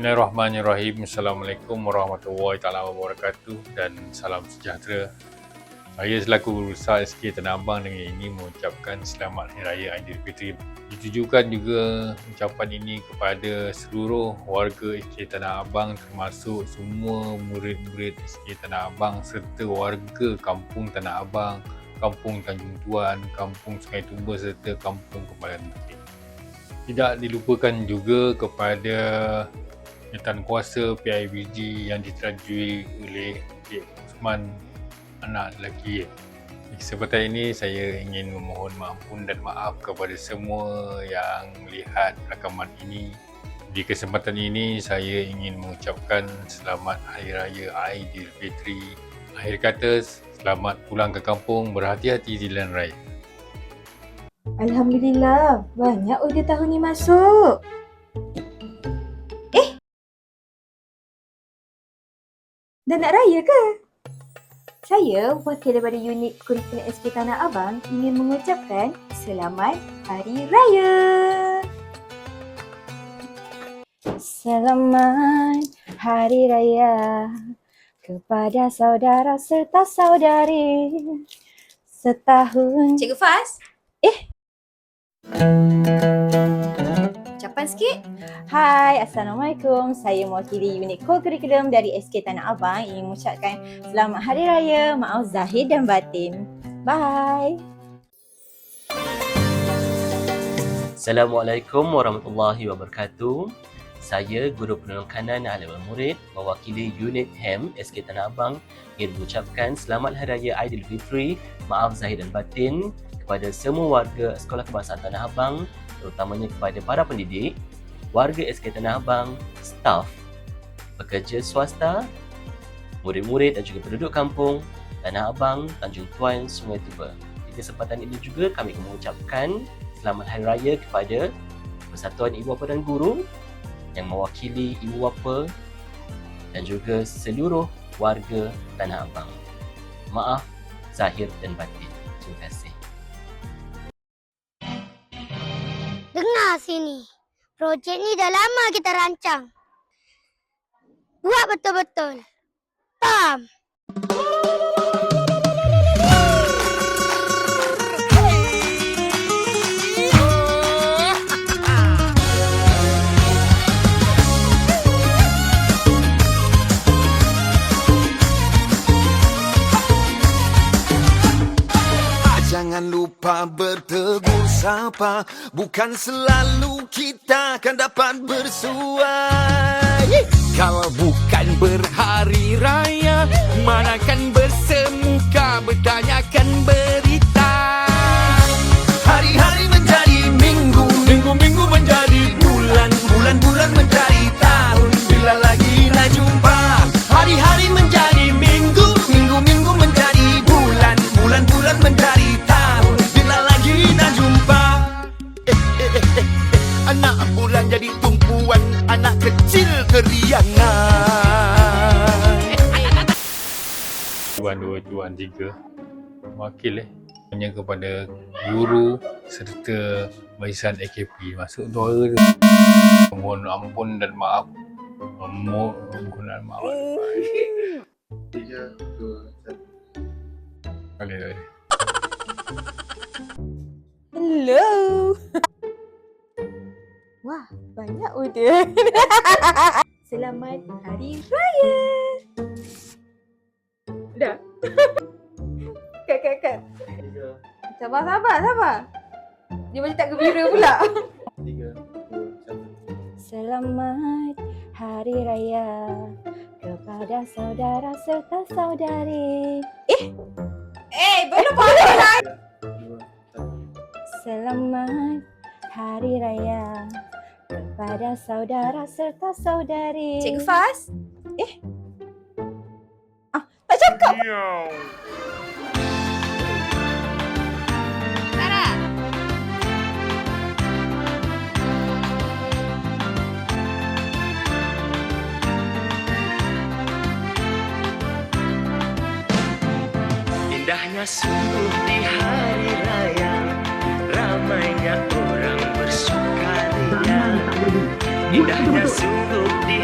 Bismillahirrahmanirrahim. Assalamualaikum warahmatullahi taala wabarakatuh dan salam sejahtera. Saya selaku berusaha SK Tanah Abang dengan ini mengucapkan selamat Hari Raya Aidilfitri. Ditujukan juga ucapan ini kepada seluruh warga SK Tanah Abang termasuk semua murid-murid SK Tanah Abang serta warga Kampung Tanah Abang, Kampung Tanjung Tuan, Kampung Sungai Tumba serta Kampung Kepala Bukit. Tidak dilupakan juga kepada jawatan kuasa PIBG yang diterajui oleh Encik Osman, anak lelaki. Di kesempatan ini saya ingin memohon ampun dan maaf kepada semua yang melihat rakaman ini. Di kesempatan ini saya ingin mengucapkan selamat Hari Raya Aidilfitri. Akhir kata, selamat pulang ke kampung, berhati-hati di jalan raya. Alhamdulillah, banyak order tahun ni masuk. Dah nak raya ke? Saya, wakil daripada unit kurikulum SK Tanah Abang, ingin mengucapkan selamat Hari Raya. Selamat Hari Raya kepada saudara serta saudari. Setahun. Cikgu Faz? Ucapan sikit. Hai, Assalamualaikum. Saya mewakili unit kurikulum dari SK Tanah Abang ingin mengucapkan selamat Hari Raya, maaf zahir dan batin. Bye. Assalamualaikum warahmatullahi wabarakatuh. Saya Guru Penolong Kanan Alim Murid mewakili unit HEM SK Tanah Abang ingin mengucapkan selamat Hari Raya Aidilfitri, maaf zahir dan batin kepada semua warga Sekolah Kebangsaan Tanah Abang, terutamanya kepada para pendidik, warga SK Tanah Abang, staf, pekerja swasta, murid-murid dan juga penduduk kampung Tanah Abang, Tanjung Tuan, Sungai Tumba. Di kesempatan ini juga kami mengucapkan selamat Hari Raya kepada Persatuan Ibu Bapa dan Guru yang mewakili ibu bapa dan juga seluruh warga Tanah Abang. Maaf zahir dan batin. Terima kasih. Dengar sini. Projek ni dah lama kita rancang. Buat betul-betul. Faham? Jangan lupa bertegur sapa, bukan selalu kita akan dapat bersuai. Kalau bukan berhari raya, manakan bersemuka bertanyakan berita. Hari-hari menjadi minggu, minggu-minggu menjadi bulan, bulan-bulan menjadi tahun. Bila lagi nak jumpa, hari-hari menjadi minggu, minggu-minggu menjadi bulan, bulan-bulan menjadi anak bulan jadi tumpuan anak kecil keriangan. Tuan 2, Tuan 3 wakil hanya kepada guru serta barisan AKP masuk suara tu. Mohon ampun dan maaf. Mohon maaf. 3, 2, 1. Kali. Hello. Wah, banyak order. Selamat Hari Raya. Dah. Kat. 3, Sabar. Dia macam tak gembira pula. 3, 2, 1. Selamat Hari Raya kepada saudara serta saudari. Belum boleh. 2, 1. Selamat Hari Raya kepada saudara serta saudari. Cikgu Faz? Tak cakap. Sarah? Indahnya sungguh di hari raya, ramainya orang bersukaria. Indahnya sungguh di